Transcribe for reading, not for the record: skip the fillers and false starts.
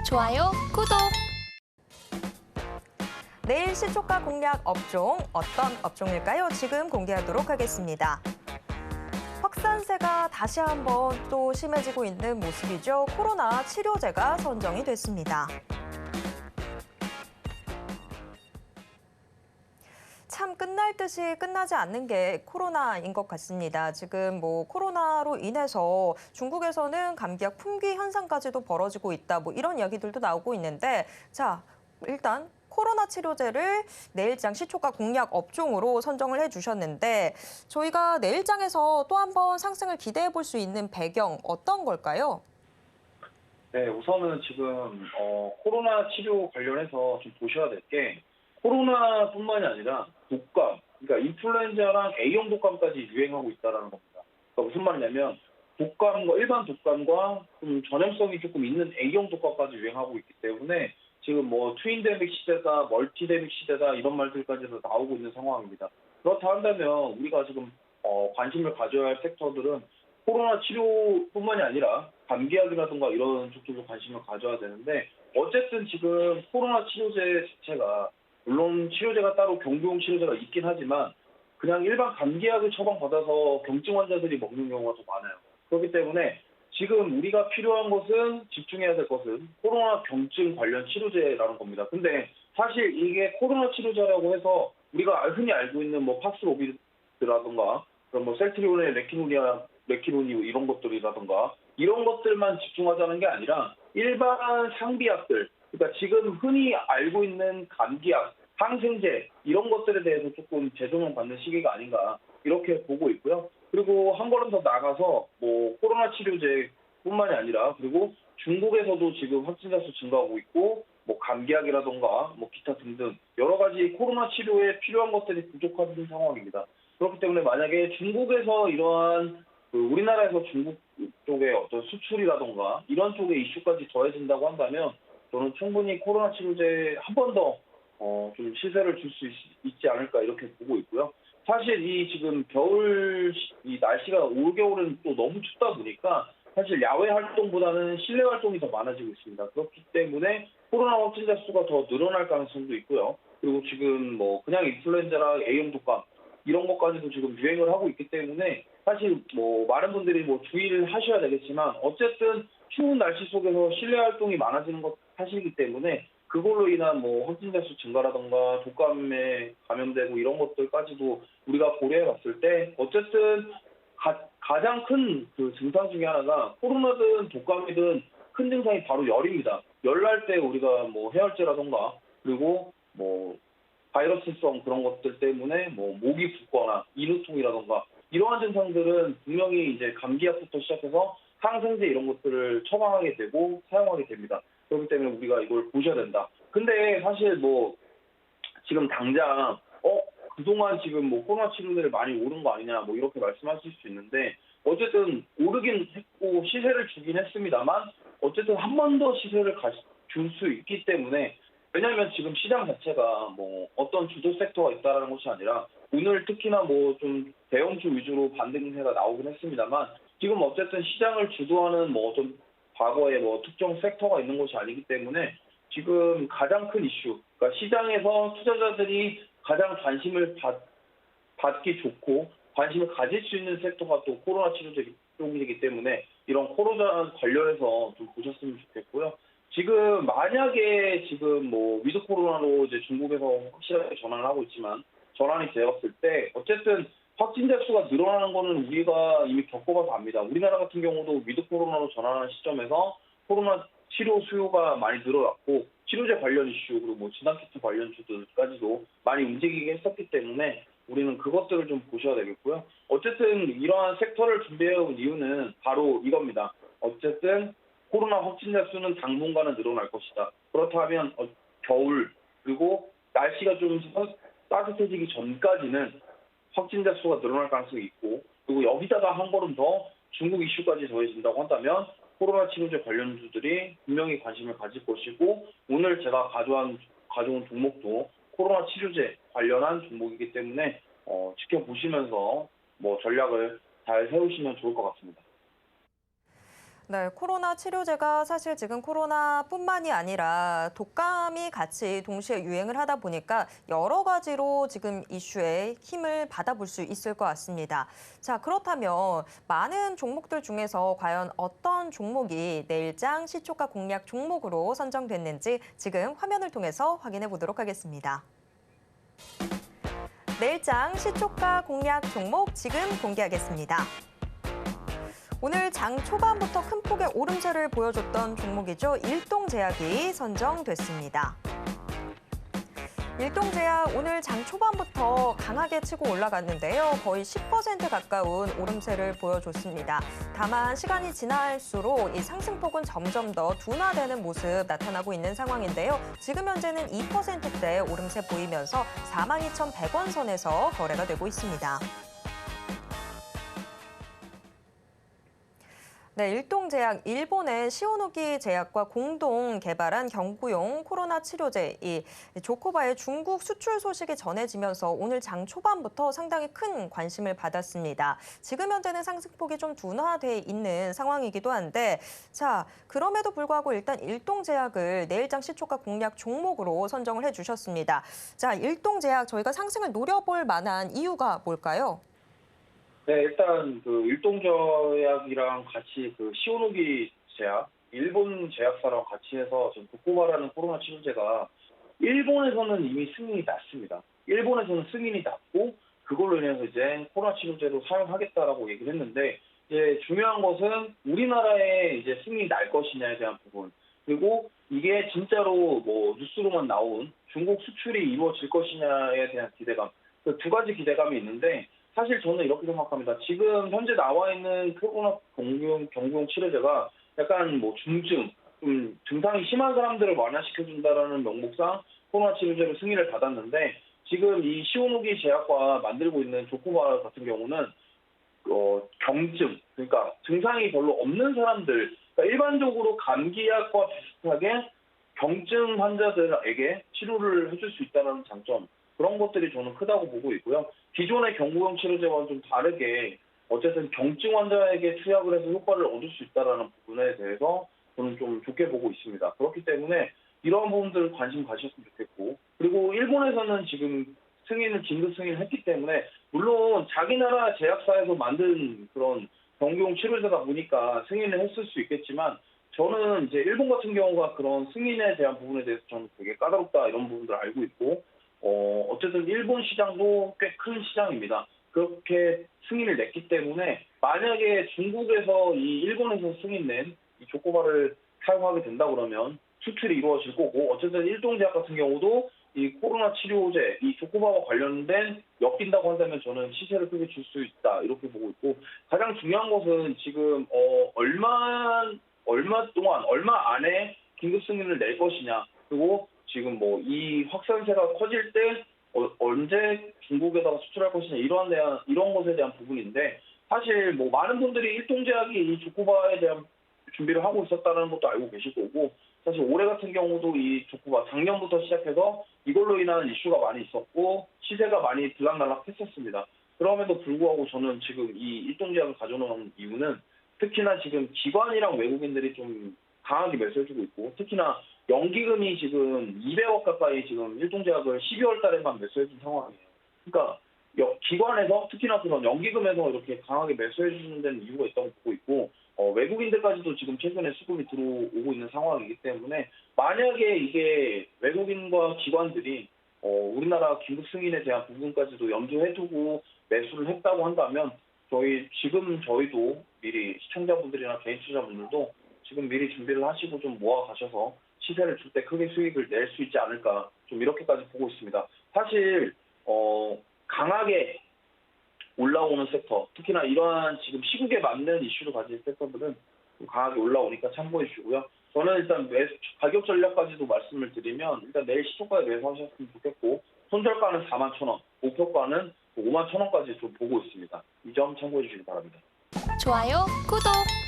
좋아요, 구독! 내일 시초가 공략 업종, 어떤 업종일까요? 지금 공개하도록 하겠습니다. 확산세가 다시 한번 또 심해지고 있는 모습이죠. 코로나 치료제가 선정이 됐습니다. 참 끝날 듯이 끝나지 않는 게 코로나인 것 같습니다. 지금 코로나로 인해서 중국에서는 감기약 품귀 현상까지도 벌어지고 있다. 이런 이야기들도 나오고 있는데, 자, 일단 코로나 치료제를 내일장 시초가 공략 업종으로 선정을 해주셨는데, 저희가 내일장에서 또 한 번 상승을 기대해 볼 수 있는 배경 어떤 걸까요? 네, 우선은 지금 코로나 치료 관련해서 좀 보셔야 될 게 코로나뿐만이 아니라 독감, 그러니까 인플루엔자랑 A형 독감까지 유행하고 있다는 겁니다. 그러니까 무슨 말이냐면 독감과 일반 독감과 좀 전염성이 조금 있는 A형 독감까지 유행하고 있기 때문에 지금 트윈데믹 시대다, 멀티데믹 시대다 이런 말들까지도 나오고 있는 상황입니다. 그렇다 한다면 우리가 지금 관심을 가져야 할 섹터들은 코로나 치료뿐만이 아니라 감기약이라든가 이런 쪽들도 관심을 가져야 되는데 어쨌든 지금 코로나 치료제 자체가 물론 치료제가 따로 경구용 치료제가 있긴 하지만 그냥 일반 감기약을 처방받아서 경증 환자들이 먹는 경우가 더 많아요. 그렇기 때문에 지금 우리가 필요한 것은 집중해야 될 것은 코로나 경증 관련 치료제라는 겁니다. 근데 사실 이게 코로나 치료제라고 해서 우리가 흔히 알고 있는 팍스로비드라든가 그런 셀트리온의 레키노니우 이런 것들이라든가 이런 것들만 집중하자는 게 아니라 일반 상비약들, 그러니까 지금 흔히 알고 있는 감기약, 항생제 이런 것들에 대해서 조금 재조명 받는 시기가 아닌가 이렇게 보고 있고요. 그리고 한 걸음 더 나가서 코로나 치료제뿐만이 아니라 그리고 중국에서도 지금 확진자 수 증가하고 있고 감기약이라든가 기타 등등 여러 가지 코로나 치료에 필요한 것들이 부족한 상황입니다. 그렇기 때문에 만약에 중국에서 이러한 우리나라에서 중국 쪽의 어떤 수출이라던가 이런 쪽의 이슈까지 더해진다고 한다면 저는 충분히 코로나 치료제에 한 번 더 좀 시세를 줄 수 있지 않을까 이렇게 보고 있고요. 사실 이 지금 겨울 이 날씨가 올겨울은 또 너무 춥다 보니까 사실 야외 활동보다는 실내 활동이 더 많아지고 있습니다. 그렇기 때문에 코로나 확진자 수가 더 늘어날 가능성도 있고요. 그리고 지금 그냥 인플루엔자랑 A형 독감 이런 것까지도 지금 유행을 하고 있기 때문에 사실 많은 분들이 주의를 하셔야 되겠지만 어쨌든 추운 날씨 속에서 실내 활동이 많아지는 것 사실이기 때문에 그걸로 인한 확진자 수 증가라던가 독감에 감염되고 이런 것들까지도 우리가 고려해 봤을 때 어쨌든 가장 큰 그 증상 중에 하나가 코로나든 독감이든 큰 증상이 바로 열입니다. 열 날 때 우리가 해열제라던가 그리고 바이러스성 그런 것들 때문에 목이 붓거나 인후통이라던가 이러한 증상들은 분명히 이제 감기약부터 시작해서 항생제 이런 것들을 처방하게 되고 사용하게 됩니다. 그렇기 때문에 우리가 이걸 보셔야 된다. 근데 사실 지금 당장 그동안 지금 코로나 치료제를 많이 오른 거 아니냐 이렇게 말씀하실 수 있는데 어쨌든 오르긴 했고 시세를 주긴 했습니다만 어쨌든 한 번 더 시세를 줄 수 있기 때문에 왜냐하면 지금 시장 자체가 어떤 주도 섹터가 있다라는 것이 아니라 오늘 특히나 좀 대형주 위주로 반등세가 나오긴 했습니다만 지금 어쨌든 시장을 주도하는 어떤 과거에 특정 섹터가 있는 것이 아니기 때문에 지금 가장 큰 이슈, 그러니까 시장에서 투자자들이 가장 관심을 받기 좋고 관심을 가질 수 있는 섹터가 또 코로나 치료제 쪽이기 때문에 이런 코로나 관련해서 좀 보셨으면 좋겠고요. 지금 만약에 지금 위드 코로나로 이제 중국에서 확실하게 전환을 하고 있지만 전환이 되었을 때 어쨌든 확진자 수가 늘어나는 거는 우리가 이미 겪어봐서 압니다. 우리나라 같은 경우도 위드 코로나로 전환하는 시점에서 코로나 치료 수요가 많이 늘어났고 치료제 관련 이슈 그리고 진단키트 관련 주들까지도 많이 움직이게 했었기 때문에 우리는 그것들을 좀 보셔야 되겠고요. 어쨌든 이러한 섹터를 준비해온 이유는 바로 이겁니다. 어쨌든 코로나 확진자 수는 당분간은 늘어날 것이다. 그렇다면 겨울 그리고 날씨가 좀 따뜻해지기 전까지는 확진자 수가 늘어날 가능성이 있고 그리고 여기다가 한 걸음 더 중국 이슈까지 더해진다고 한다면 코로나 치료제 관련주들이 분명히 관심을 가질 것이고 오늘 제가 가져온 종목도 코로나 치료제 관련한 종목이기 때문에 지켜보시면서 전략을 잘 세우시면 좋을 것 같습니다. 네, 코로나 치료제가 사실 지금 코로나뿐만이 아니라 독감이 같이 동시에 유행을 하다 보니까 여러 가지로 지금 이슈에 힘을 받아볼 수 있을 것 같습니다. 자, 그렇다면 많은 종목들 중에서 과연 어떤 종목이 내일장 시초가 공략 종목으로 선정됐는지 지금 화면을 통해서 확인해 보도록 하겠습니다. 내일장 시초가 공략 종목 지금 공개하겠습니다. 오늘 장 초반부터 큰 폭의 오름세를 보여줬던 종목이죠. 일동제약이 선정됐습니다. 일동제약 오늘 장 초반부터 강하게 치고 올라갔는데요. 거의 10% 가까운 오름세를 보여줬습니다. 다만 시간이 지날수록 이 상승폭은 점점 더 둔화되는 모습 나타나고 있는 상황인데요. 지금 현재는 2%대 오름세 보이면서 42,100원 선에서 거래가 되고 있습니다. 네, 일동제약, 일본의 시오노기 제약과 공동 개발한 경구용 코로나 치료제 이 조코바의 중국 수출 소식이 전해지면서 오늘 장 초반부터 상당히 큰 관심을 받았습니다. 지금 현재는 상승폭이 좀 둔화돼 있는 상황이기도 한데, 자, 그럼에도 불구하고 일단 일동제약을 내일장 시초가 공략 종목으로 선정을 해주셨습니다. 자, 일동제약 저희가 상승을 노려볼 만한 이유가 뭘까요? 네, 일단 그 일동제약이랑 같이 그 시오노기 제약, 일본 제약사랑 같이 해서 지금 도코바라는 코로나 치료제가 일본에서는 이미 승인이 났습니다. 일본에서는 승인이 났고 그걸로 인해서 이제 코로나 치료제로 사용하겠다라고 얘기를 했는데 이제 중요한 것은 우리나라에 이제 승인이 날 것이냐에 대한 부분 그리고 이게 진짜로 뭐 뉴스로만 나온 중국 수출이 이루어질 것이냐에 대한 기대감 그 두 가지 기대감이 있는데 사실 저는 이렇게 생각합니다. 지금 현재 나와 있는 코로나 경구용 치료제가 약간 뭐 중증, 증상이 심한 사람들을 완화시켜준다라는 명목상 코로나 치료제로 승인을 받았는데 지금 이 시오노기 제약과 만들고 있는 조코바 같은 경우는 경증, 그러니까 증상이 별로 없는 사람들, 그러니까 일반적으로 감기약과 비슷하게 경증 환자들에게 치료를 해줄 수 있다는 장점, 그런 것들이 저는 크다고 보고 있고요. 기존의 경구용 치료제와는 좀 다르게 어쨌든 경증 환자에게 투약을 해서 효과를 얻을 수 있다는 부분에 대해서 저는 좀 좋게 보고 있습니다. 그렇기 때문에 이러한 부분들 관심 가셨으면 좋겠고 그리고 일본에서는 지금 긴급 승인을 했기 때문에 물론 자기 나라 제약사에서 만든 그런 경구용 치료제다 보니까 승인을 했을 수 있겠지만 저는 이제 일본 같은 경우가 그런 승인에 대한 부분에 대해서 저는 되게 까다롭다 이런 부분들을 알고 있고 어쨌든 일본 시장도 꽤 큰 시장입니다. 그렇게 승인을 냈기 때문에 만약에 중국에서 이 일본에서 승인낸 이 조코바를 사용하게 된다 그러면 수출이 이루어질 거고 어쨌든 일동제약 같은 경우도 이 코로나 치료제, 이 조코바와 관련된 엮인다고 한다면 저는 시세를 크게 줄 수 있다 이렇게 보고 있고 가장 중요한 것은 지금 얼마 안에 긴급 승인을 낼 것이냐 그리고 지금 뭐 이 확산세가 커질 때 언제 중국에다가 수출할 것이냐 이런 것에 대한 부분인데 사실 뭐 많은 분들이 일동제약이 이 조코바에 대한 준비를 하고 있었다는 것도 알고 계실 거고 사실 올해 같은 경우도 이 조코바 작년부터 시작해서 이걸로 인한 이슈가 많이 있었고 시세가 많이 들락날락했었습니다. 그럼에도 불구하고 저는 지금 이 일동제약을 가져놓은 이유는 특히나 지금 기관이랑 외국인들이 좀 강하게 매수해주고 있고 특히나 연기금이 지금 200억 가까이 지금 일동제약을 12월 달에만 매수해준 상황이에요. 그러니까 기관에서 특히나 그런 연기금에서 이렇게 강하게 매수해주는 데는 이유가 있다고 보고 있고 외국인들까지도 지금 최근에 수급이 들어오고 있는 상황이기 때문에 만약에 이게 외국인과 기관들이 우리나라 긴급 승인에 대한 부분까지도 염두해두고 매수를 했다고 한다면 저희도 미리 시청자분들이나 개인 투자분들도 지금 미리 준비를 하시고 좀 모아 가셔서 시세를 줄 때 크게 수익을 낼 수 있지 않을까 좀 이렇게까지 보고 있습니다. 사실 강하게 올라오는 sek터, 특히나 이러한 지금 시국에 맞는 이슈를 가진 섹터들은 좀 강하게 올라오니까 참고해 주시고요. 저는 일단 가격 전략까지도 말씀을 드리면 일단 내일 시초가에 매수하셨으면 좋겠고 손절가는 41,000원, 목표가는 51,000원까지 좀 보고 있습니다. 이 점 참고해 주시기 바랍니다. 좋아요, 구독!